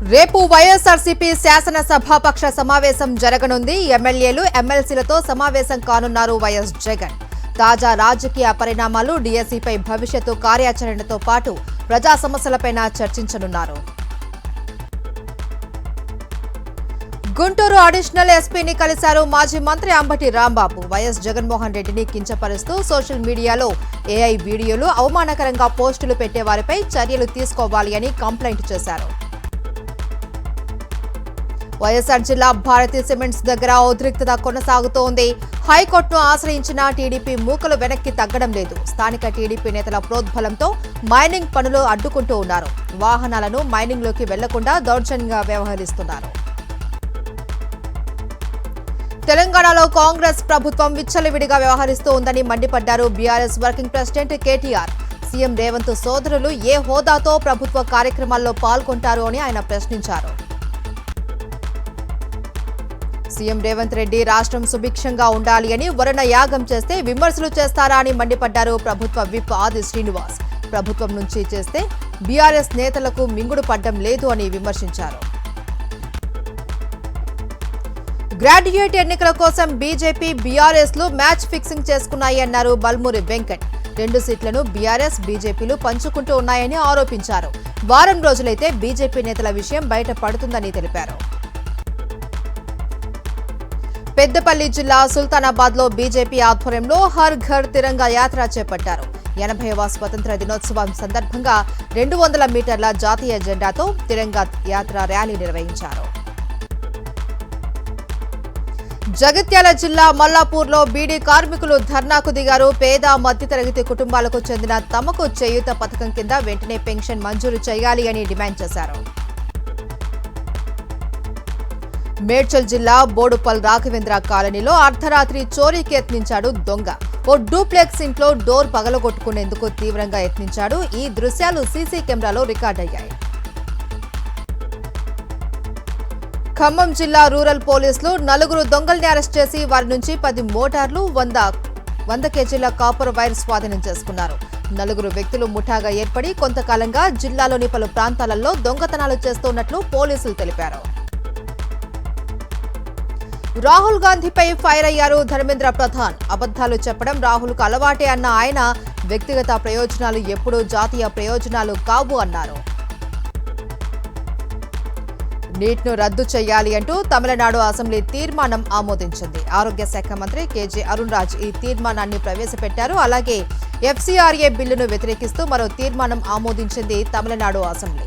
రేపు వైఎస్ఆర్సీపీ శాసనసభాపక్ష సమావేశం జరగనుంది. ఎమ్మెల్యేలు ఎమ్మెల్సీలతో సమావేశం కానున్నారు వైఎస్ జగన్. తాజా రాజకీయ పరిణామాలు, డీఎస్సీపై భవిష్యత్తు కార్యాచరణతో పాటు ప్రజా సమస్యలపైన చర్చించనున్నారు. గుంటూరు అడిషనల్ ఎస్పీని కలిశారు మాజీ మంత్రి అంబటి రాంబాబు. వైఎస్ జగన్మోహన్ రెడ్డిని కించపరుస్తూ సోషల్ మీడియాలో ఏఐ వీడియోలు, అవమానకరంగా పోస్టులు పెట్టే వారిపై చర్యలు తీసుకోవాలి అని కంప్లైంట్ చేశారు. వైఎస్ఆర్ జిల్లా భారతీ సిమెంట్స్ దగ్గర ఉద్రిక్తత కొనసాగుతోంది. హైకోర్టును ఆశ్రయించిన టీడీపీ మూకలు వెనక్కి తగ్గడం లేదు. స్థానిక టీడీపీ నేతల ప్రోద్బలంతో మైనింగ్ పనులు అడ్డుకుంటూ ఉన్నారు. వాహనాలను మైనింగ్లోకి వెళ్లకుండా దౌర్జన్యంగా వ్యవహరిస్తున్నారు. తెలంగాణలో కాంగ్రెస్ ప్రభుత్వం విచ్చలవిడిగా వ్యవహరిస్తూ ఉందని మండిపడ్డారు BRS working president KTR. CM Revanth సోదరులు ఏ హోదాతో ప్రభుత్వ కార్యక్రమాల్లో పాల్గొంటారు అని ఆయన ప్రశ్నించారు. సీఎం రేవంత్ రెడ్డి రాష్ట్రం సుభిక్షంగా ఉండాలి అని వరుణ యాగం చేస్తే విమర్శలు చేస్తారా అని మండిపడ్డారు ప్రభుత్వ విప్ ఆది శ్రీనివాస్. ప్రభుత్వం నుంచి చేస్తే బీఆర్ఎస్ నేతలకు మింగుడు పడ్డం లేదు అని విమర్శించారు. గ్రాడ్యుయేట్ ఎన్నికల కోసం బీజేపీ బీఆర్ఎస్ లు మ్యాచ్ ఫిక్సింగ్ చేసుకున్నాయి అన్నారు బల్మూరి వెంకట్. 2 సీట్లను బీఆర్ఎస్ బీజేపీలు పంచుకుంటూ ఉన్నాయని ఆరోపించారు. వారం రోజులైతే బీజేపీ నేతల విషయం బయట పడుతుందని తెలిపారు. పెద్దపల్లి జిల్లా సుల్తానాబాద్ లో బీజేపీ ఆధ్వర్యంలో హర్ ఘర్ తిరంగా యాత్ర చేపట్టారు. 80వ స్వతంత్ర దినోత్సవం సందర్భంగా 200 మీటర్ల జాతీయ జెండాతో తిరంగా యాత్ర ర్యాలీ నిర్వహించారు. జగిత్యాల జిల్లా మల్లాపూర్లో బీడీ కార్మికులు ధర్నాకు దిగారు. పేద మధ్యతరగతి కుటుంబాలకు చెందిన తమకు చేయూత పథకం కింద వెంటనే పెన్షన్ మంజూరు చేయాలి అని డిమాండ్ చేశారు. మేడ్చల్ జిల్లా బోడుపల్ రాఘవేంద్ర కాలనీలో అర్ధరాత్రి చోరీకి యత్నించాడు దొంగ. ఓ డూప్లెక్స్ ఇంట్లో డోర్ పగలగొట్టుకునేందుకు తీవ్రంగా యత్నించాడు. ఈ దృశ్యాలు సీసీ కెమెరాలో రికార్డయ్యాయి. ఖమ్మం జిల్లా రూరల్ పోలీసులు 4 దొంగల్ని అరెస్ట్ చేసి వారి నుంచి 10 మోటార్లు, 100 కేజీల కాపర్ వైర్ స్వాధీనం చేసుకున్నారు. 4 వ్యక్తులు ముఠాగా ఏర్పడి కొంతకాలంగా జిల్లాలోని పలు ప్రాంతాలలో దొంగతనాలు చేస్తున్నట్లు పోలీసులు తెలిపారు. రాహుల్ గాంధీపై ఫైర్ అయ్యారు ధర్మేంద్ర ప్రధాన్. అబద్ధాలు చెప్పడం రాహుల్కు అలవాటే అన్న ఆయన వ్యక్తిగత ప్రయోజనాలు ఎప్పుడూ జాతీయ ప్రయోజనాలు కావు అన్నారు. నీట్ను రద్దు చేయాలి అంటూ తమిళనాడు అసెంబ్లీ తీర్మానం ఆమోదించింది. ఆరోగ్య శాఖ మంత్రి కేజే అరుణ్ రాజ్ ఈ తీర్మానాన్ని ప్రవేశపెట్టారు. అలాగే ఎఫ్సీఆర్ఏ బిల్లును వ్యతిరేకిస్తూ మరో తీర్మానం ఆమోదించింది తమిళనాడు అసెంబ్లీ.